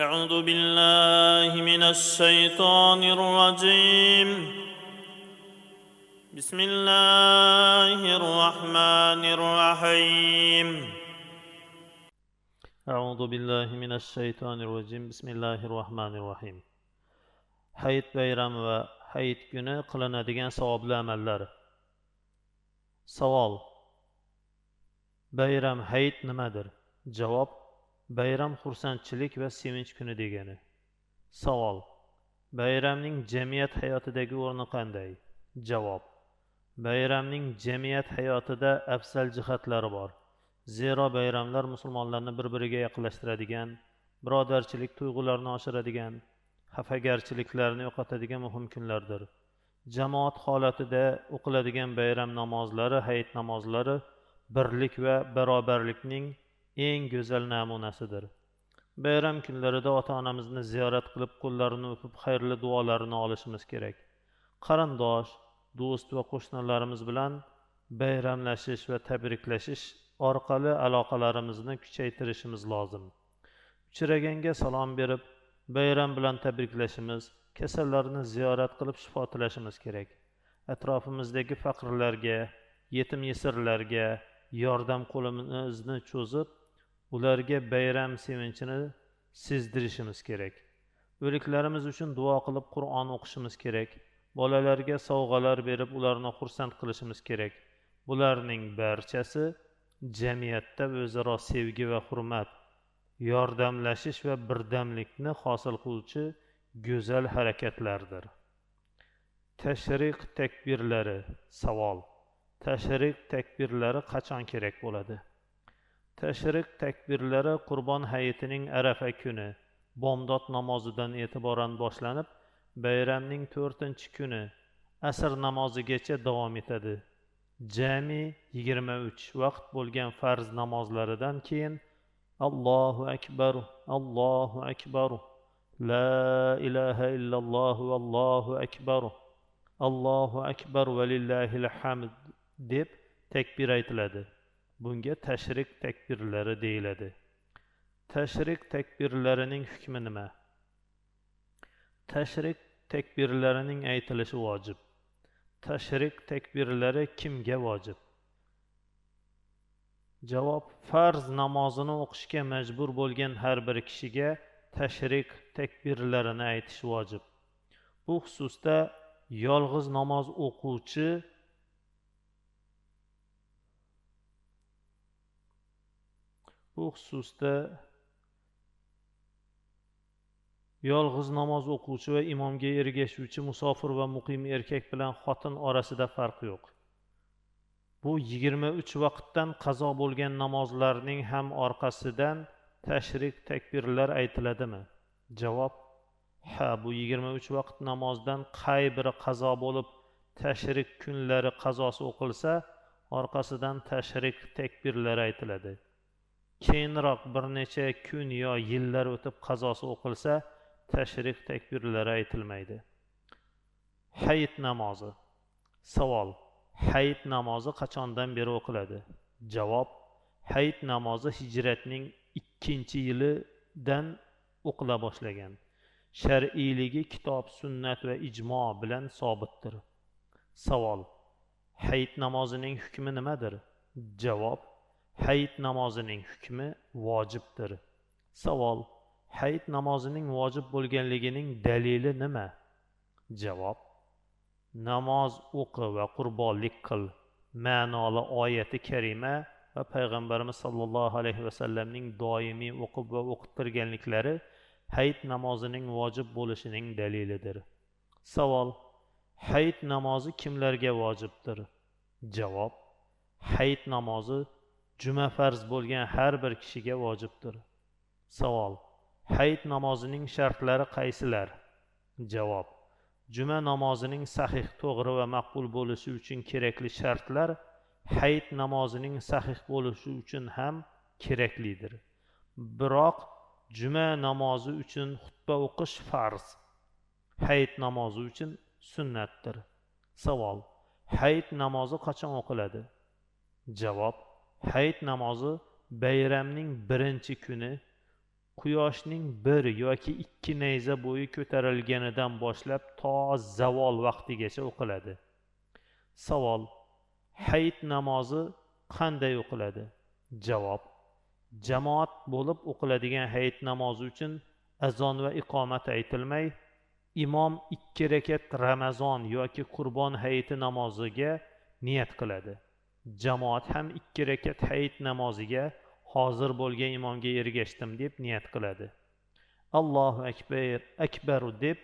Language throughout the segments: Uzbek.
أعوذ بالله من الشيطان الرجيم بسم الله الرحمن الرحيم أعوذ بالله من الشيطان الرجيم بسم الله الرحمن الرحيم Hayit bayrami va hayit kuni qilinadigan savobli amallar. Savol: bayram hayit nimadir? Javob: bayram xursandchilik va sevinch kuni degani. Savol: bayramning jamiyat hayotidagi o'rni qanday? Javob: bayramning jamiyat hayotida afzal jihatlari bor. Zero bayramlar musulmonlarni bir-biriga yaqinlashtiradigan, birodarchilik tuyg'ularini oshiradigan, xafagarchiliklarni yo'qotadigan muhim kunlardir. Jamoat holatida o'qiladigan bayram namozlari, hayit namozlari birlik va barobarlikning eng go'zal namunasidir. Bayram kunlarida ota-onamizni ziyorat qilib, qo'llarini o'pib, xayrli duolarini olishimiz kerak. Qarindosh, do'st va qo'shnilarimiz bilan bayramlashish va tabriklashish orqali aloqalarimizni kuchaytirishimiz lozim. Uchraganga salom berib, bayram bilan tabriklashimiz, kasallarni ziyorat qilib shifo tilashimiz kerak. Atrofimizdagi faqirlarga, yetim yesirlarga yordam qo'limizni cho'zib, ularga bayram sevinchini sezdirishimiz kerak. O'liklarimiz uchun duo qilib Qur'on o'qishimiz kerak. Bolalarga sovg'alar berib, ularni xursand qilishimiz kerak. Bularning barchasi jamiyatda o'zaro sevgi va hurmat, yordamlashish va birdamlikni hosil qiluvchi go'zal harakatlardir. Tashriq takbirlari. Savol: tashriq takbirlari qachon kerak bo'ladi? Tashriq takbirlari Qurbon hayitining Arafa kuni bomdod namozidan e'tiboran boshlanib, bayramning 4-kuni asr namozigacha davom etadi. Jami 23 vaqt bo'lgan farz namozlaridan keyin Allohu akbar, Allohu akbar, la ilaha illalloh va Allohu akbar, Allohu akbar va lillahil hamd deb takbir aytiladi. Bunga tashriq takbirlari deyiladi. Tashriq takbirlarining hukmi nima? Tashriq takbirlarining aytilishi vojib. Tashriq takbirlari kimga vojib? Javob: farz namozini o'qishga majbur bo'lgan har bir kishiga tashriq takbirlarini aytish vojib. Bu xususda yolg'iz namoz o'quvchi va imomga ergashuvchi musofir va muqim erkak bilan xotin orasida farq yo'q. Bu 23 vaqtdan qazo bo'lgan namozlarning ham orqasidan tashriq takbirlar aytiladimi? Javob: ha, bu 23 vaqt namozdan qay biri qazo bo'lib, tashriq kunlari qazosi o'qilsa, orqasidan tashriq takbirlari aytiladi. Keyinroq bir necha kun yo yillar o'tib qazosi o'qilsa, tashriq takbirlari aytilmaydi. Hayit namozi. Savol: hayit namozi qachondan beri o'qiladi? Javob: hayit namozi hijratning 2-yilidan o'qila boshlagan. Shar'iyligi kitob, sunnat va ijmo bilan sobitdir. Savol: hayit namozining hukmi nimadir? Javob: hayit namozining hukmi vojibdir. Savol: hayit namozining vojib bo'lganligining dalili nima? Javob: namoz o'qi va qurbonlik qil ma'noli oyati karima va payg'ambarimiz sollallohu alayhi vasallamning doimiy o'qib va o'qittirganliklari hayit namozining vojib bo'lishining dalilidir. Savol: hayit namozi kimlarga vojibdir? Javob: hayit namozi juma farz bo'lgan har bir kishiga vojibdir. Savol: hayit namozining shartlari qaysilar? Javob: juma namozining sahih, to'g'ri va maqbul bo'lishi uchun kerakli shartlar hayit namozining sahih bo'lishi uchun ham keraklidir. Biroq juma namozi uchun xutba o'qish farz, hayit namozi uchun sunnatdir. Savol: hayit namozi qachon o'qiladi? Javob: hayit namozi bayramning 1-kuni quyoshning 1 yoki 2 nayza bo'yi ko'tarilganidan boshlab to zavol vaqtigacha o'qiladi. Savol: hayit namozi qanday o'qiladi? Javob: jamoat bo'lib o'qiladigan hayit namozi uchun azon va iqomat aytilmay, imom 2 rakat Ramazon yoki Qurbon hayiti namoziga niyat qiladi. Jamoat ham 2 rakat hayit namoziga hozir bo'lgan imomga ergashdim deb niyat qiladi. Allohu akbar deb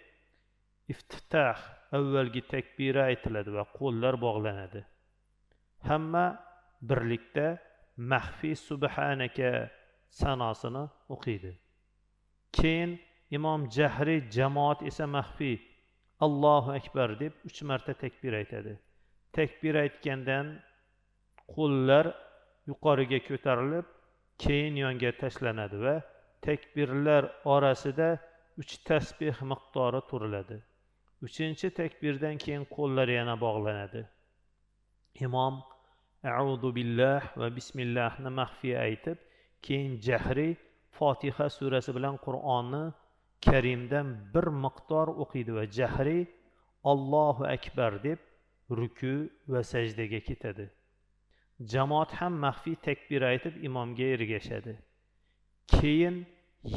iftitah avvalgi takbira aytiladi va qo'llar bog'lanadi. Hamma birlikda maxfiy subhanaka sanosini o'qiydi. Keyin imom jahri, jamoat esa maxfiy Allohu akbar deb 3 marta takbir aytadi. Takbir aytgandan qo'llar yuqoriga ko'tarilib, keyin yonga tashlanadi va takbirlar orasida 3 tasbih miqdori turiladi. 3-chi takbirdan keyin qo'llar yana bog'lanadi. Imom a'udhu billah va bismillahni maxfiy aytib, keyin jahri Fotiha surasi bilan Qur'onni Karimdan bir miqdor o'qiydi va jahri Allohu akbar deb ruku va sajdaga ketadi. Jamoat ham maxfiy takbir aytib imomga ergashadi. Keyin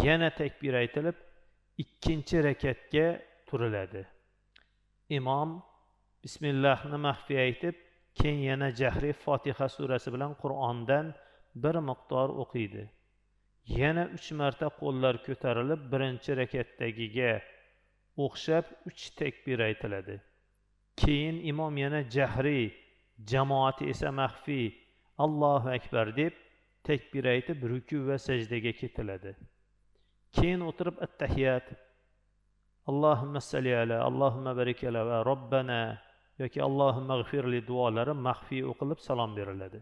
yana takbir aytilib 2-chi rakatga turiladi. Imom bismillahni maxfiy aytib, keyin yana jahri Fotiha surasi bilan Qur'ondan bir miqdor o'qiydi. Yana 3 marta qo'llar ko'tarilib, 1-chi rakatdagiga o'xshab 3 takbir aytiladi. Keyin imom yana jahri, jamoati esa maxfiy Allohu akbar deb takbir aytib ruku va sajdaga ketiladi. Keyin o'tirib at-tahiyat, Allohumma salli ala, Allohumma barik ala va Robbana yoki Allohumma g'firli duolari maxfiy o'qilib salom beriladi.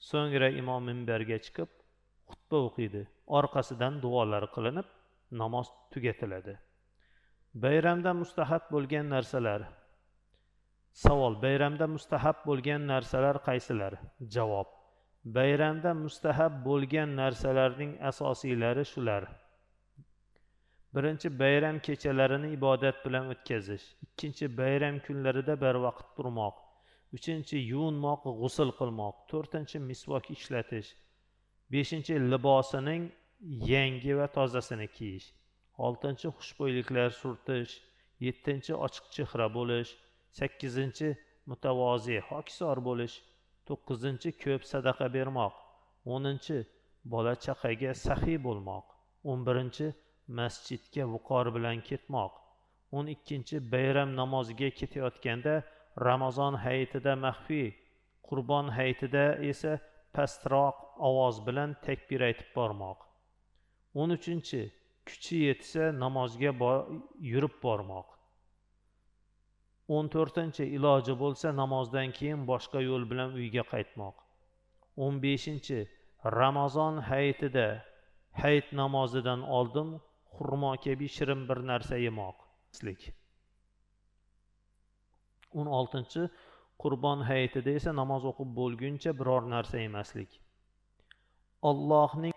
So'ngra imom minbarga chiqib xutba o'qiydi. Orqasidan duolar qilinib, namoz tugatiladi. Bayramda mustahab bo'lgan narsalar. Savol: bayramda mustahab bo'lgan narsalar qaysilar? Javob: bayramda mustahab bo'lgan narsalarning asosiylari shular. Birinchi, bayram kechalarini ibodat bilan o'tkazish. Ikkinchi, bayram kunlarida barvaqt turmoq. Uchinchi, yuvinmoq, g'usl qilmoq. To'rtinchi, misvok ishlatish. Beshinchi, libosining yangi va tozasini kiyish. Oltinchi, xushbo'yliklar surtish. Yettinchi, ochiq chehra bo'lish. 8-chi, mutavozi, hokisor bo'lish. 9-chi, ko'p sadaqa bermoq. 10-chi, bola chaqaga saxiy bo'lmoq. 11-chi, masjidga viqor bilan ketmoq. 12-chi, bayram namoziga ketayotganda Ramazon hayitida maxfiy, Qurbon hayitida esa pastroq ovoz bilan takbir aytib bormoq. 13-chi, kuchi yetsa namozga yurib bormoq. 14-chi, iloji bo'lsa namozdan keyin boshqa yo'l bilan uyga qaytmoq. 15-chi, Ramazon hayitida hayit namozidan oldin xurmo kabi shirin bir narsa yemoq. 16-chi, Qurbon hayitida esa namoz o'qib bo'lguncha biror narsa yemaslik. Allohning